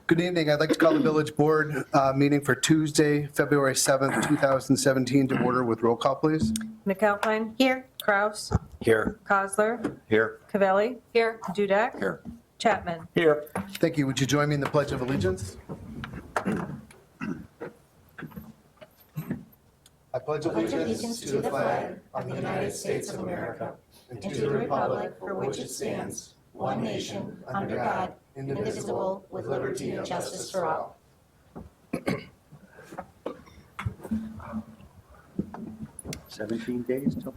Good evening. I'd like to call the village board meeting for Tuesday, February 7th, 2017 to order with roll call, please. McAlpine. Here. Kraus. Here. Kozler. Here. Cavelli. Here. Dudek. Here. Chapman. Here. Thank you. Would you join me in the Pledge of Allegiance? I pledge allegiance to the flag of the United States of America and to the republic for which it stands, one nation, under God, indivisible, with liberty and justice for all. 17 days till.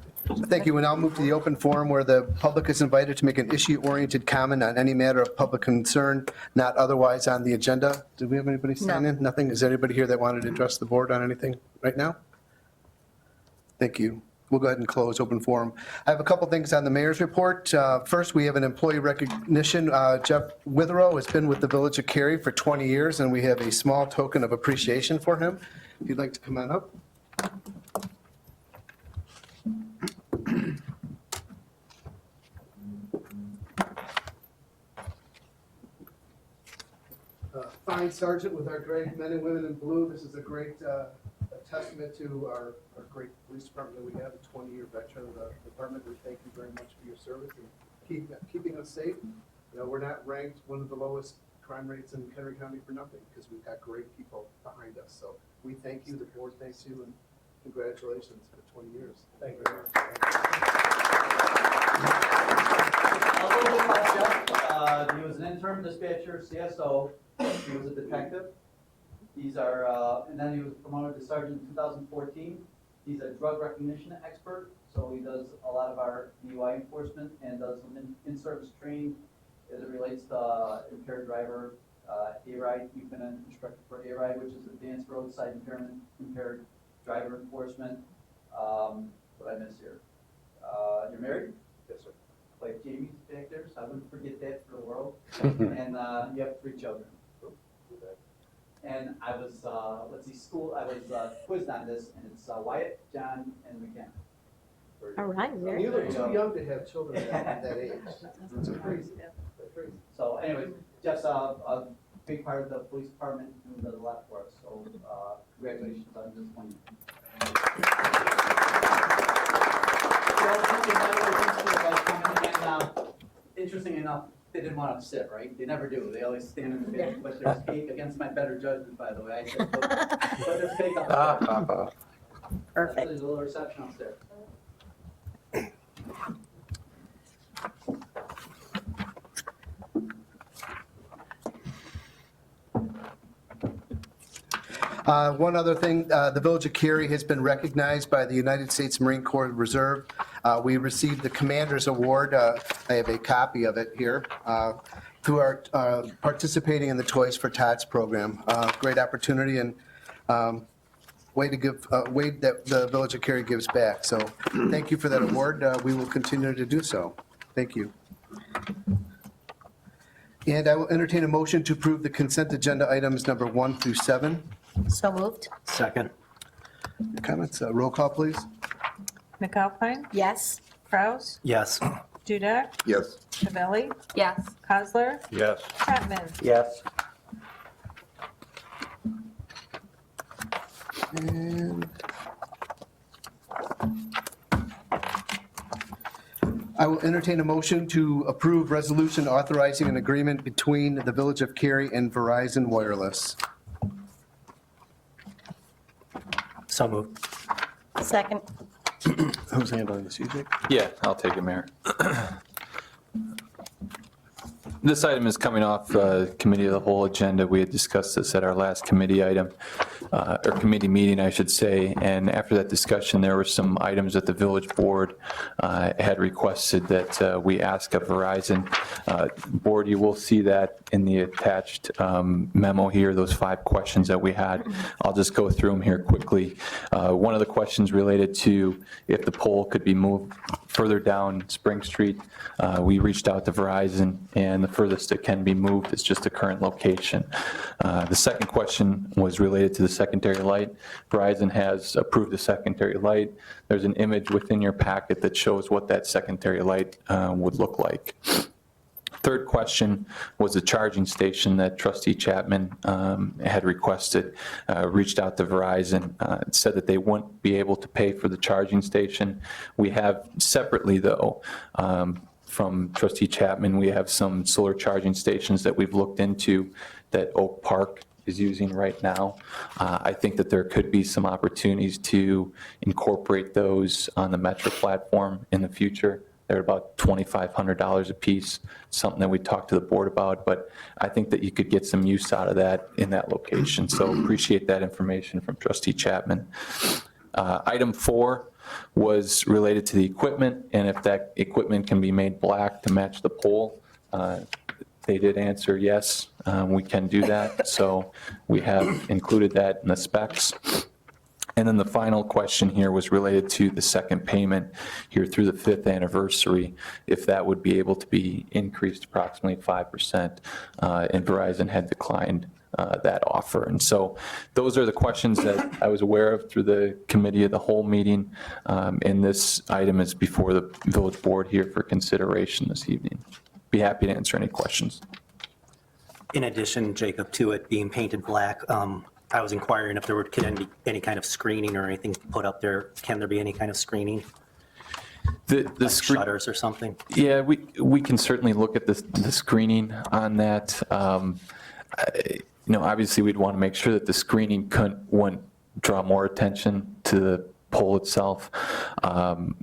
Thank you. We now move to the open forum where the public is invited to make an issue-oriented comment on any matter of public concern, not otherwise on the agenda. Do we have anybody sign in? Nothing? Is there anybody here that wanted to address the board on anything right now? Thank you. We'll go ahead and close open forum. I have a couple things on the mayor's report. First, we have an employee recognition. Jeff Witherow has been with the Village of Cary for 20 years, and we have a small token of appreciation for him. If you'd like to come on up. Fine sergeant with our great men and women in blue. This is a great a testament to our great police department that we have, a 20-year veteran of the department. We thank you very much for your service and keeping us safe. You know, we're not ranked one of the lowest crime rates in Henry County for nothing, because we've got great people behind us. So we thank you, the board thanks you, and congratulations for 20 years. Thank you very much. A little bit about Jeff. He was an interim dispatcher, CSO. He was a detective. And then he was promoted to sergeant in 2014. He's a drug recognition expert, so he does a lot of our DUI enforcement and does some in-service training as it relates to impaired driver, A-RIDE. You've been an instructor for A-RIDE, which is advanced roadside impaired driver enforcement. What I miss here? You're married? Yes, sir. Like Jamie's back there, so I wouldn't forget that for the world. And you have 3 children. And I was, I was quizzed on this, and it's Wyatt, John, and McKenna. All right, very You look good. too young to have children at that age. It's crazy. That's crazy. So anyways, Jeff's a big part of the police department and does a lot for us, so congratulations on this one. Interesting enough, they didn't want to sit, right? They never do. They always stand in the middle. But there's cake against my better judgment, by the way. I said, but there's cake upstairs. Perfect. There's a little reception upstairs. One other thing, the Village of Cary has been recognized by the United States Marine Corps Reserve. We received the Commander's Award. I have a copy of it here. Through our participating in the Toys for Tots program. Great opportunity and way that the Village of Cary gives back. So thank you for that award. We will continue to do so. Thank you. And I will entertain a motion to approve the consent agenda items number 1 through 7. So moved. Second. Comments? Roll call, please. McAlpine. Yes. Kraus. Yes. Dudek. Yes. Cavelli. Yes. Kozler. Yes. Chapman. Yes. And I will entertain a motion to approve resolution authorizing an agreement between the Village of Cary and Verizon Wireless. So moved. Second. Who's handling this, you, Jake? Yeah, I'll take it, Mayor. This item is coming off Committee of the Whole agenda. We had discussed this at our last committee item, or committee meeting, I should say. And after that discussion, there were some items that the village board had requested that we ask of Verizon. Board, you will see that in the attached memo here, those 5 questions that we had. I'll just go through them here quickly. One of the questions related to if the pole could be moved further down Spring Street. We reached out to Verizon, and the furthest it can be moved is just the current location. The second question was related to the secondary light. Verizon has approved the secondary light. There's an image within your packet that shows what that secondary light would look like. third question was a charging station that trustee Chapman had requested. Reached out to Verizon, said that they wouldn't be able to pay for the charging station. We have separately, though, from trustee Chapman, we have some solar charging stations that we've looked into that Oak Park is using right now. I think that there could be some opportunities to incorporate those on the Metro platform in the future. They're about $2,500 a piece, something that we talked to the board about, but I think that you could get some use out of that in that location. So appreciate that information from trustee Chapman. Item 4 was related to the equipment, and if that equipment can be made black to match the pole. They did answer yes, we can do that. So we have included that in the specs. And then the final question here was related to the second payment here through the 5th anniversary, if that would be able to be increased approximately 5%, and Verizon had declined that offer. And so those are the questions that I was aware of through the committee of the whole meeting, and this item is before the village board here for consideration this evening. Be happy to answer any questions. In addition, Jacob, to it being painted black, I was inquiring if there could be any kind of screening or anything put up there. Can there be any kind of screening, The like screen. shutters or something? Yeah, we can certainly look at the screening on that. Obviously, we'd want to make sure that the screening wouldn't draw more attention to the pole itself.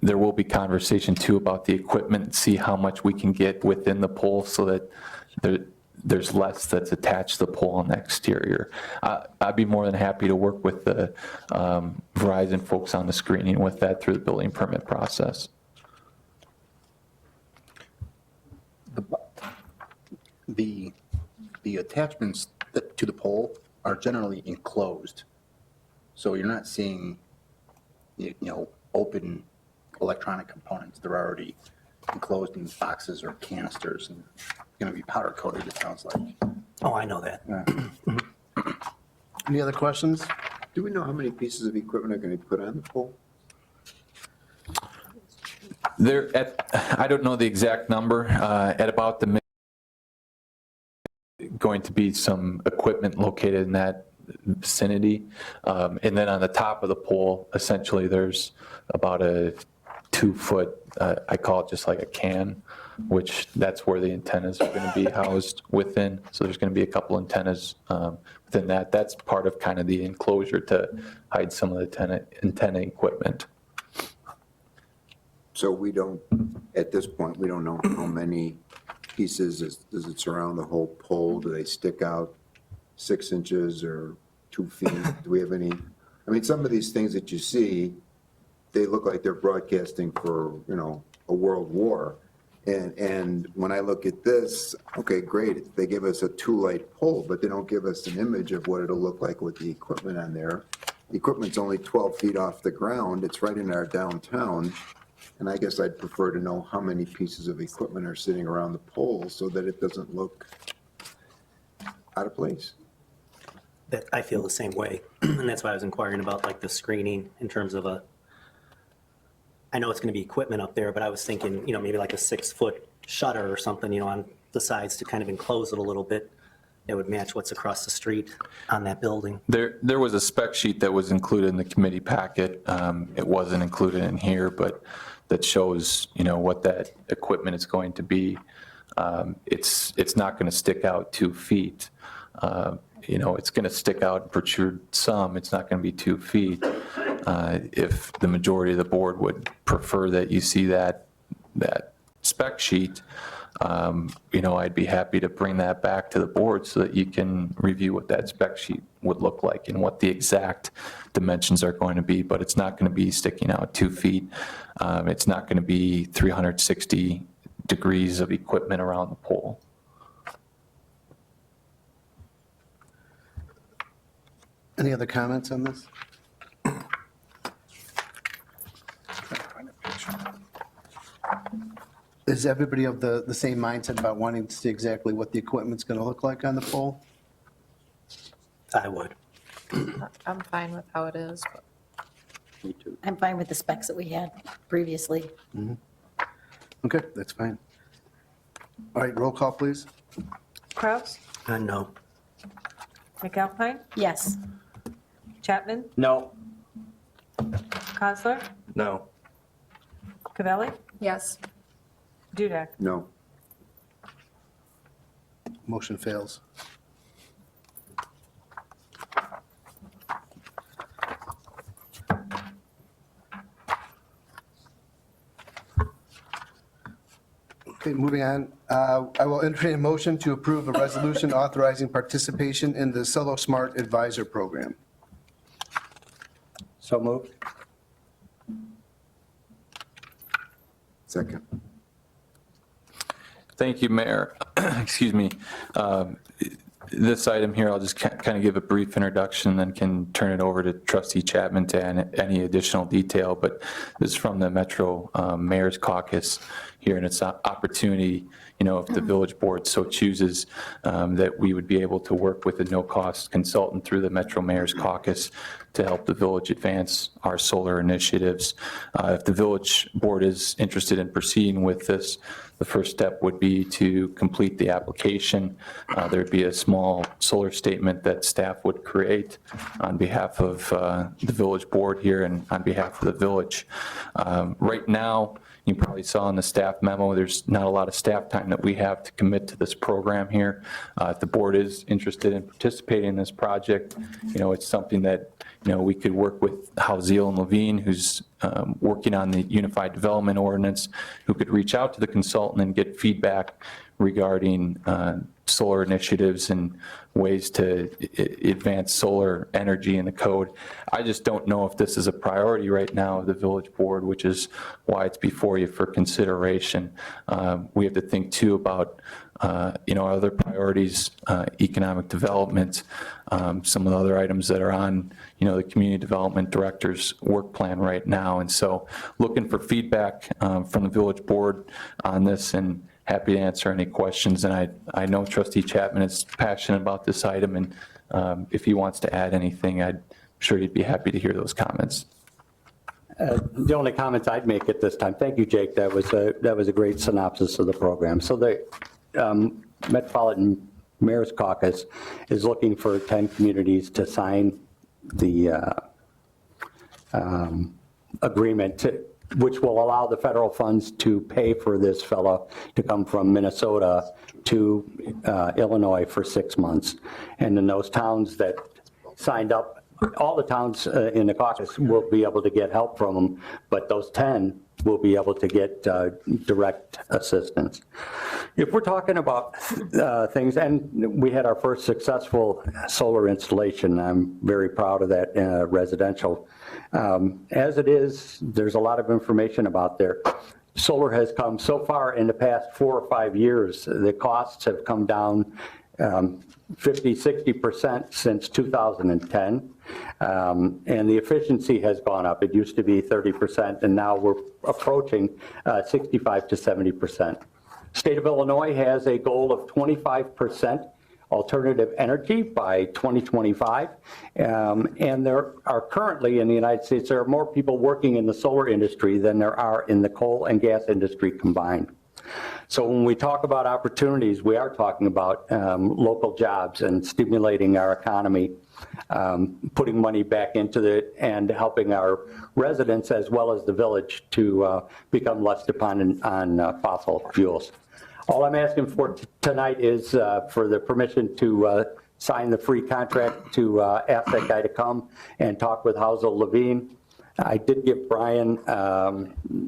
There will be conversation, too, about the equipment, see how much we can get within the pole so that there's less that's attached to the pole on the exterior. I'd be more than happy to work with the Verizon folks on the screening with that through the building permit process. The attachments to the pole are generally enclosed. So you're not seeing, open electronic components. They're already enclosed in boxes or canisters and going to be powder coated, it sounds like. Oh, I know that. Any other questions? Do we know how many pieces of equipment are going to be put on the pole? I don't know the exact number. At about the going to be some equipment located in that vicinity. And then on the top of the pole, essentially, there's about a 2-foot, I call it just like a can, which that's where the antennas are going to be housed within. So there's going to be a couple antennas within that. That's part of kind of the enclosure to hide some of the antenna equipment. So we don't, at this point, we don't know how many pieces, does it surround the whole pole? Do they stick out 6 inches or 2 feet? Do we have any, some of these things that you see, they look like they're broadcasting for, a world war. And when I look at this, okay, great, they give us a 2-light pole, but they don't give us an image of what it'll look like with the equipment on there. The equipment's only 12 feet off the ground. It's right in our downtown. And I guess I'd prefer to know how many pieces of equipment are sitting around the pole so that it doesn't look out of place. That I feel the same way. And that's why I was inquiring about like the screening in terms of I know it's going to be equipment up there, but I was thinking, maybe like a 6-foot shutter or something, on the sides to kind of enclose it a little bit. That would match what's across the street on that building. There was a spec sheet that was included in the committee packet. It wasn't included in here, but that shows, what that equipment is going to be. It's not going to stick out 2 feet. It's going to stick out and protrude some. It's not going to be 2 feet. If the majority of the board would prefer that you see that spec sheet, I'd be happy to bring that back to the board so that you can review what that spec sheet would look like and what the exact dimensions are going to be, but it's not going to be sticking out 2 feet. It's not going to be 360 degrees of equipment around the pole. Any other comments on this? Is everybody of the same mindset about wanting to see exactly what the equipment's going to look like on the pole? I would. I'm fine with how it is. But Me too. I'm fine with the specs that we had previously. Okay, that's fine. All right, roll call, please. Kraus, No. McAlpine, Yes. Chapman, No. Cosler, No. Cavelli, Yes. Duda. No. Motion fails. Okay, moving on. I will entertain a motion to approve a resolution authorizing participation in the Solo Smart Advisor Program. So moved. Second. Thank you, Mayor. Excuse me. This item here, I'll just kind of give a brief introduction, then can turn it over to Trustee Chapman to add any additional detail. But this is from the Metro Mayor's Caucus here, and it's an opportunity, if the village board so chooses, that we would be able to work with a no-cost consultant through the Metro Mayor's Caucus to help the village advance our solar initiatives. If the village board is interested in proceeding with this, the first step would be to complete the application. There'd be a small solar statement that staff would create on behalf of the village board here and on behalf of the village. Right now, you probably saw in the staff memo, there's not a lot of staff time that we have to commit to this program here. If the board is interested in participating in this project, it's something that, we could work with Houseal and Levine, who's working on the Unified Development Ordinance, who could reach out to the consultant and get feedback regarding solar initiatives and ways to advance solar energy in the code. I just don't know if this is a priority right now of the village board, which is why it's before you for consideration. We have to think too about other priorities, economic development, some of the other items that are on, the community development director's work plan right now. And so looking for feedback from the village board on this, and happy to answer any questions. And I know Trustee Chapman is passionate about this item, and if he wants to add anything, I'm sure he'd be happy to hear those comments. The only comments I'd make at this time, thank you, Jake, that was a great synopsis of the program. So the Metropolitan Mayor's Caucus is looking for 10 communities to sign the agreement which will allow the federal funds to pay for this fellow to come from Minnesota to Illinois for 6 months. And in those towns that signed up, all the towns in the caucus will be able to get help from them, but those 10 will be able to get direct assistance. If we're talking about things, and we had our first successful solar installation, I'm very proud of that residential. As it is, there's a lot of information about there. Solar has come so far in the past 4 or 5 years. The costs have come down 50-60% since 2010, and the efficiency has gone up. It used to be 30%, and now we're approaching 65 to 70%. State of Illinois has a goal of 25% alternative energy by 2025, and there are currently in the United States, there are more people working in the solar industry than there are in the coal and gas industry combined. So when we talk about opportunities, we are talking about local jobs and stimulating our economy, putting money back into and helping our residents as well as the village to become less dependent on fossil fuels. All I'm asking for tonight is for the permission to sign the free contract to ask that guy to come and talk with Houseal Levine. I did give Brian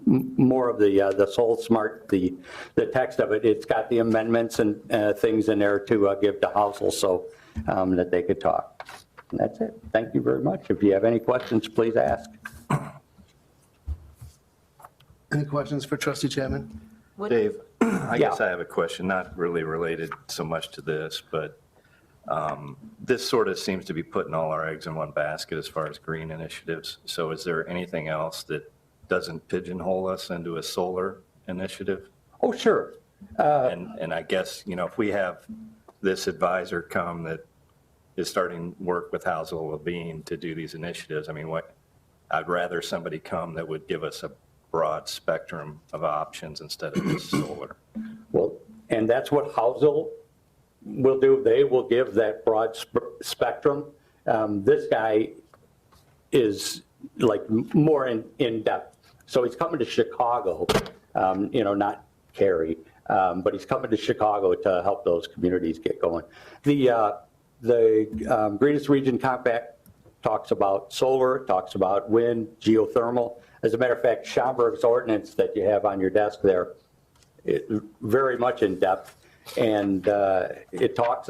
more of the Soul Smart, the text of it. It's got the amendments and things in there to give to Houseal so that they could talk. And that's it. Thank you very much. If you have any questions, please ask. Any questions for Trustee Chapman? Dave, I guess Yeah. I have a question, not really related so much to this, but this sort of seems to be putting all our eggs in one basket as far as green initiatives. So is there anything else that doesn't pigeonhole us into a solar initiative? Oh, sure. And I guess, if we have this advisor come that is starting work with Houseal Levine to do these initiatives, I'd rather somebody come that would give us a broad spectrum of options instead of just solar. Well, And that's what Housel will do. They will give that broad spectrum. This guy is like more in depth. So he's coming to Chicago, not Cary, but he's coming to Chicago to help those communities get going. The Greenest Region Compact talks about solar, talks about wind, geothermal. As a matter of fact, Schaumburg's ordinance that you have on your desk there, very much in depth, and it talks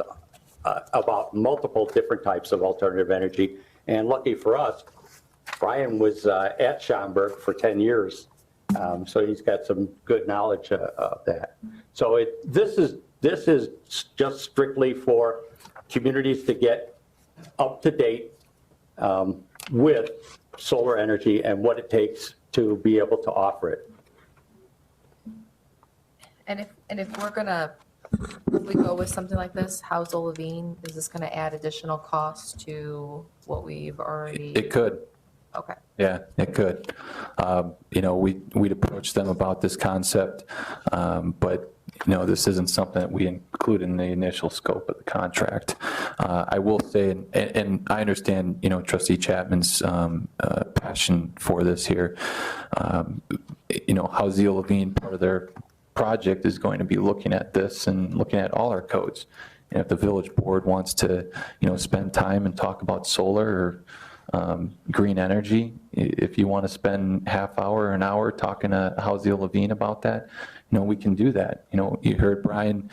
about multiple different types of alternative energy. And lucky for us, Brian was at Schaumburg for 10 years, so he's got some good knowledge of that. So this is just strictly for communities to get up to date with solar energy and what it takes to be able to offer it. And if we're gonna, if we go with something like this, Housel Levine, is this gonna add additional costs to what we've already? It could. Okay. Yeah, it could. We'd approach them about this concept, but this isn't something that we include in the initial scope of the contract. I will say, and I understand, Trustee Chapman's passion for this here. Housel Levine, part of their project is going to be looking at this and looking at all our codes. And if the village board wants to, spend time and talk about solar or green energy, if you want to spend half hour or an hour talking to Housel Levine about that, we can do that. You heard Brian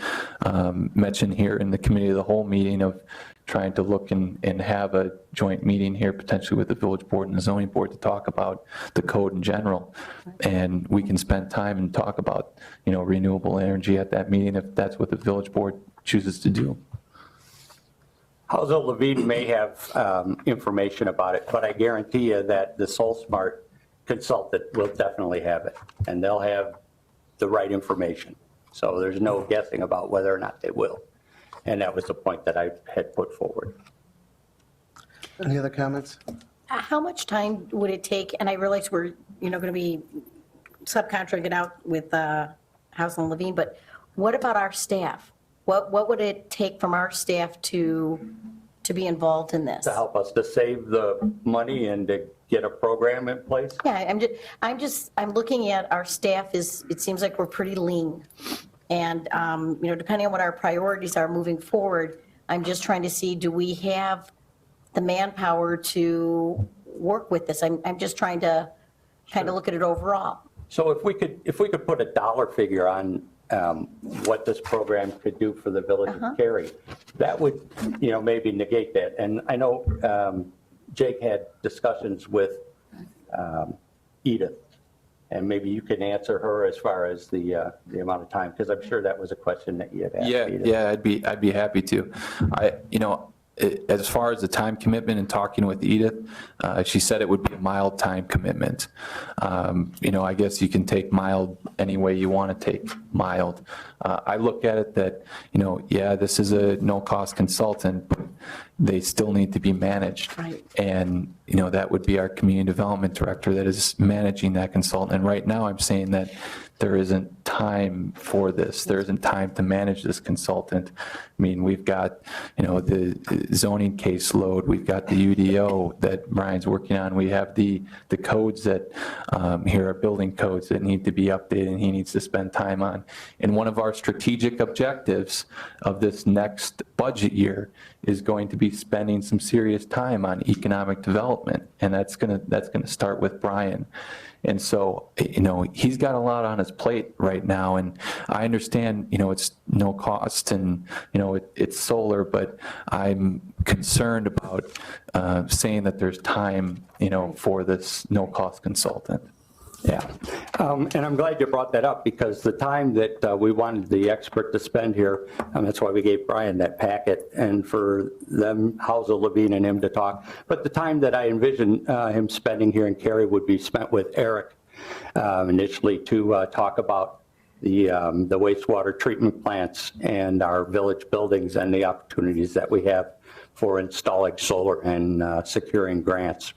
mention here in the committee of the whole meeting of trying to look and have a joint meeting here potentially with the village board and the zoning board to talk about the code in general. And we can spend time and talk about, renewable energy at that meeting if that's what the village board chooses to do. Housel Levine may have information about it, but I guarantee you that the SolSmart consultant will definitely have it, and they'll have the right information. So there's no guessing about whether or not they will. And that was the point that I had put forward. Any other comments? How much time would it take, and I realize we're, going to be subcontracting out with Housel Levine, but what about our staff? What would it take from our staff to be involved in this? To help us to save the money and to get a program in place? Yeah, I'm looking at our staff it seems like we're pretty lean. And, depending on what our priorities are moving forward, I'm just trying to see, do we have the manpower to work with this? I'm just trying to kind of look at it overall. So if we could put a dollar figure on what this program could do for the village of Cary, that would, maybe negate that. And I know Jake had discussions with Edith, and maybe you can answer her as far as the amount of time, because I'm sure that was a question that you had asked Edith. Yeah, I'd be happy to. As far as the time commitment and talking with Edith, she said it would be a mild time commitment. I guess you can take mild any way you want to take mild. I look at it that, this is a no-cost consultant, but they still need to be managed. Right. And, that would be our community development director that is managing that consultant. And right now I'm saying that there isn't time for this. There isn't time to manage this consultant. I mean, we've got, the zoning caseload, we've got the UDO that Brian's working on. We have the codes that, here are building codes that need to be updated and he needs to spend time on. And one of our strategic objectives of this next budget year is going to be spending some serious time on economic development. And that's gonna start with Brian. And so, he's got a lot on his plate right now, and I understand, it's no cost and, it's solar, but I'm concerned about saying that there's time, for this no-cost consultant. Yeah, and I'm glad you brought that up, because the time that we wanted the expert to spend here, and that's why we gave Brian that packet, and for them, Housel Levine and him to talk. But the time that I envisioned him spending here in Cary would be spent with Eric initially to talk about the wastewater treatment plants and our village buildings and the opportunities that we have for installing solar and securing grants.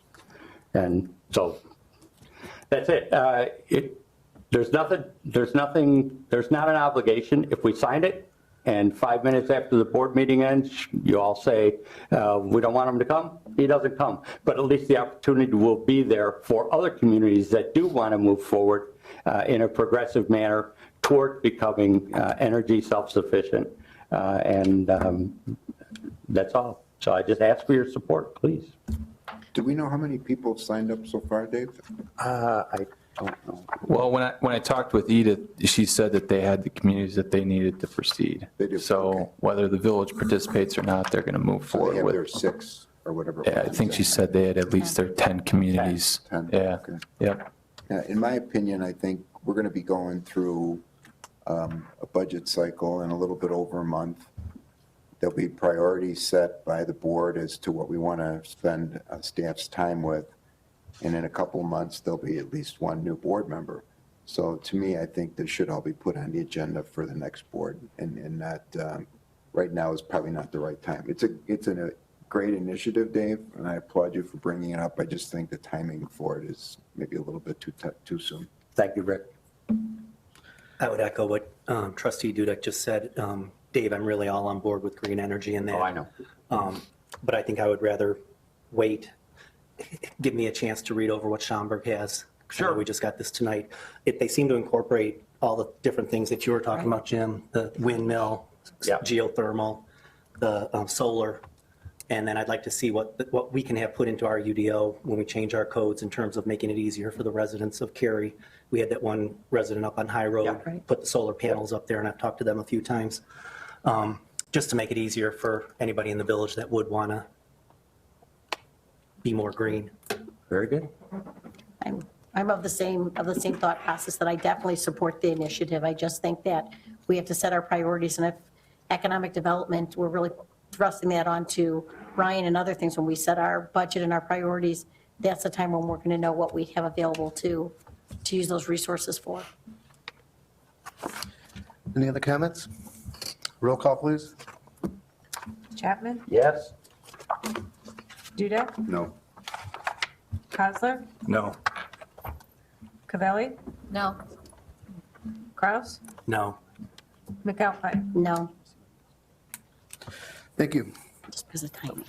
And so that's it. There's not an obligation. If we sign it and 5 minutes after the board meeting ends, you all say, we don't want him to come, he doesn't come. But at least the opportunity will be there for other communities that do want to move forward in a progressive manner toward becoming energy self-sufficient. And that's all. So I just ask for your support, please. Do we know how many people have signed up so far, Dave? I don't know. Well, when I talked with Edith, she said that they had the communities that they needed to proceed. They do, okay. So whether the village participates or not, they're going to move So they forward have with. their 6 or whatever. it Yeah, I was. think she said they had at least their 10 communities. 10, Yeah, okay. yep. In my opinion, I think we're going to be going through a budget cycle in a little bit over a month. There'll be priorities set by the board as to what we want to spend staff's time with. And in a couple of months, there'll be at least one new board member. So to me, I think this should all be put on the agenda for the next board, and not, right now is probably not the right time. It's a great initiative, Dave, and I applaud you for bringing it up. I just think the timing for it is maybe a little bit too soon. Thank you, Rick. I would echo what trustee Dudek just said. Dave, I'm really all on board with green energy and that. Oh, I know. But I think I would rather wait, give me a chance to read over what Schaumburg has. Sure. We just got this tonight. They seem to incorporate all the different things that you were talking about, Jim, the windmill, Yep. geothermal, the solar. And then I'd like to see what we can have put into our UDO when we change our codes in terms of making it easier for the residents of Cary. We had that one resident up on High Road, Yeah, right. put the solar panels up there, and I've talked to them a few times. Just to make it easier for anybody in the village that would want to be more green. Very good. I'm of the same thought process, that I definitely support the initiative. I just think that we have to set our priorities, and if economic development, we're really thrusting that onto Ryan and other things, when we set our budget and our priorities, that's the time when we're going to know what we have available to use those resources for. Any other comments? Roll call, please. Chapman? Yes? Dudek? No. Cosler? No. Cavelli? No. Kraus? No. McAlpine? No, Thank you. just because of timing.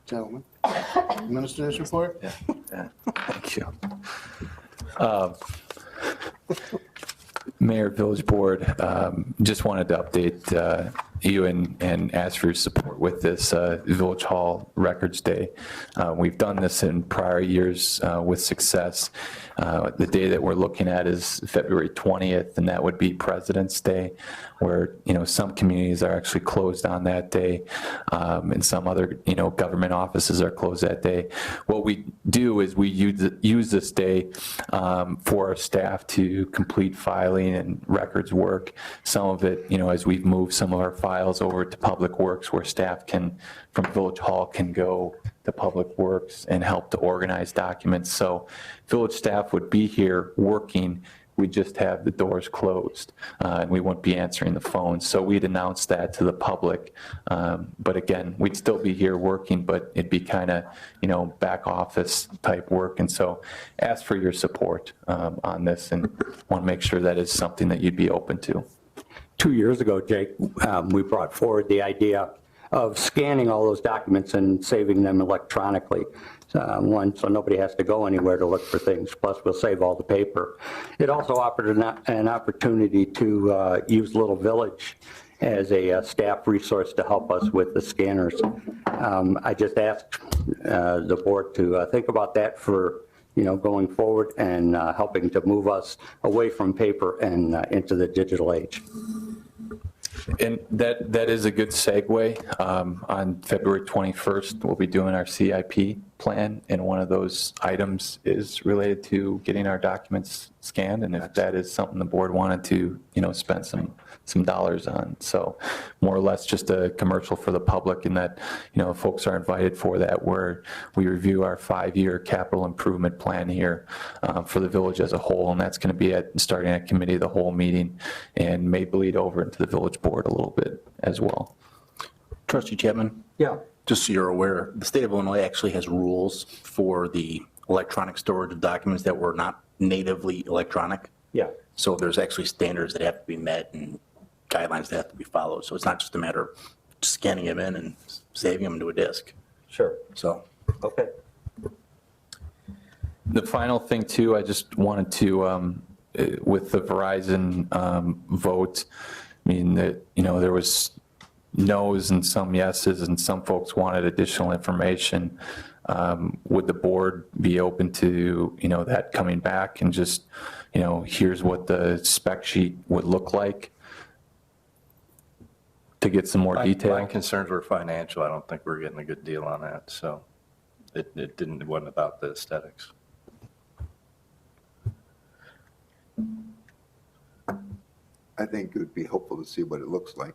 Gentlemen. Administrator's report? Thank you. Mayor, Village Board, just wanted to update you and ask for your support with this Village Hall Records Day. We've done this in prior years with success. The day that we're looking at is February 20th, and that would be President's Day, where, some communities are actually closed on that day, and some other, government offices are closed that day. What we do is we use this day for our staff to complete filing and records work. Some of it, as we've moved some of our files over to Public Works, where staff from Village Hall can go to Public Works and help to organize documents. So village staff would be here working, we just have the doors closed, and we wouldn't be answering the phone. So we'd announce that to the public. But again, we'd still be here working, but it'd be kind of, back office type work. And so ask for your support on this, and want to make sure that is something that you'd be open to. 2 years ago, Jake, we brought forward the idea of scanning all those documents and saving them electronically. So nobody has to go anywhere to look for things, plus we'll save all the paper. It also offered an opportunity to use Little Village as a staff resource to help us with the scanners. I just asked the board to think about that for going forward and helping to move us away from paper and into the digital age. And that is a good segue. On February 21st, we'll be doing our CIP plan, and one of those items is related to getting our documents scanned, and if that is something the board wanted to, spend some dollars on. So more or less just a commercial for the public, in that, folks are invited for that, where we review our 5-year capital improvement plan here for the village as a whole, and that's going to be starting at committee of the whole meeting, and may bleed over into the village board a little bit as well. Trustee Chapman? Yeah. just so you're aware, the state of Illinois actually has rules for the electronic storage of documents that were not natively electronic. Yeah. So there's actually standards that have to be met and guidelines that have to be followed. So it's not just a matter of scanning them in and saving them to a disk. Sure. So Okay. The final thing too, I just wanted to, with the Verizon vote, I mean, that, you know, there was no's and some yeses, and some folks wanted additional information. Would the board be open to, you know, that coming back and just, you know, here's what the spec sheet would look like to get some more My detail? concerns were financial. I don't think we're getting a good deal on that, so it wasn't about the aesthetics. I think it would be helpful to see what it looks like.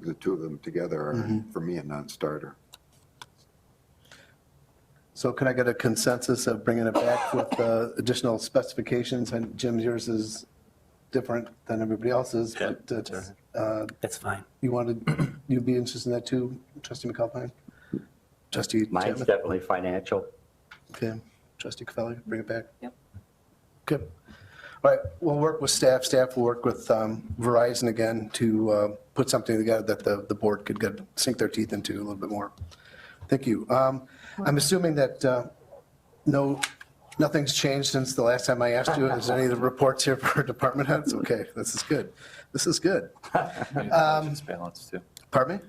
The two of them together are, for me, a non-starter. So can I get a consensus of bringing it back with additional specifications? And Jim, yours is different than everybody else's, but it's, That's fine. you'd be interested in that too, trustee McAlpine? Trustee Mine's Chapman? definitely financial. Okay, trustee Cavelli, bring it back? Yep. Good. All right, we'll work with staff. Staff will work with Verizon again to put something together that the board could sink their teeth into a little bit more. Thank you. I'm assuming that nothing's changed since the last time I asked you. Is there any of the reports here for department heads? Okay, this is good. This is good. Maybe the budget's balanced too. Pardon me?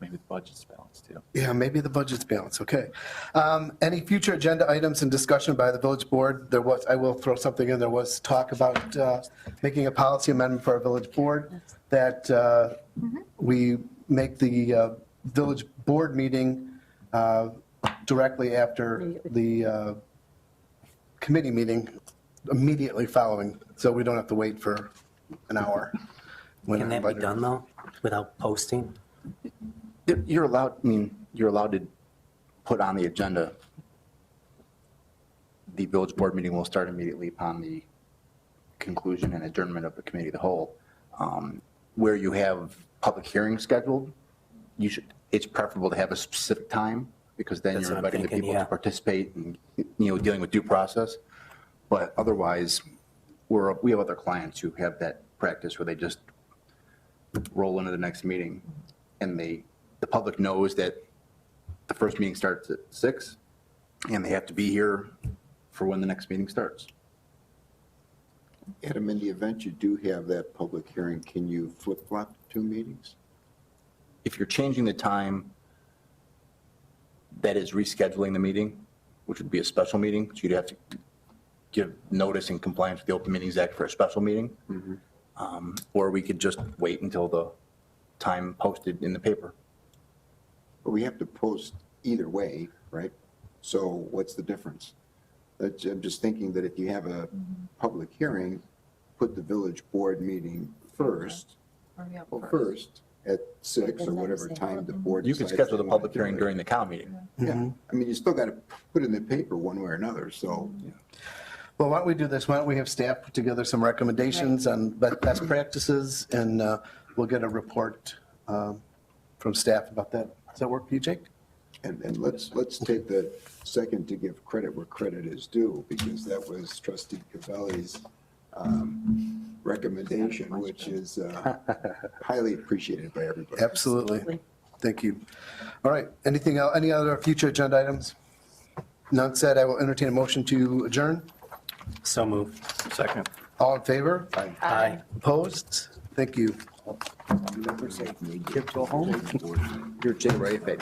Maybe the budget's balanced too. Yeah, maybe the budget's balanced, okay. Any future agenda items and discussion by the village board? I will throw something in, there was talk about making a policy amendment for our village board that we make the village board meeting directly after the committee meeting, immediately following, so we don't have to wait for an hour. when Can that be everybody- done though, without posting? you're allowed, you're allowed to put on the agenda, the village board meeting will start immediately upon the conclusion and adjournment of the committee of the whole. Where you have public hearings scheduled, it's preferable to have a specific time, because then That's you're what I'm inviting the thinking, people yeah. to participate and, dealing with due process. But otherwise, we have other clients who have that practice where they just roll into the next meeting, and the public knows that the first meeting starts at 6, and they have to be here for when the next meeting starts. Adam, in the event you do have that public hearing, can you flip-flop 2 meetings? If you're changing the time, that is rescheduling the meeting, which would be a special meeting, so you'd have to give notice in compliance with the Open Meetings Act for a special meeting. Or we could just wait until the time posted in the paper. But we have to post either way, right? So what's the difference? I'm just thinking that if you have a public hearing, put the village board meeting first at 6 or whatever time the board. You can decides schedule they the wanna public do hearing it. during the cow meeting. Yeah, I mean, you still got to put it in the paper one way or another, so. Well, why don't we do this? Why don't we have staff put together some recommendations on best practices, and we'll get a report from staff about that. Does that work for you, Jake? And let's take the second to give credit where credit is due, because that was trustee Cavelli's recommendation, which is highly appreciated by everybody. Absolutely. Thank you. All right, anything else, any other future agenda items? None said, I will entertain a motion to adjourn. So moved. Second. All in favor? Aye. Opposed? Thank you. Never say, Kids go home. You're Jay, right? That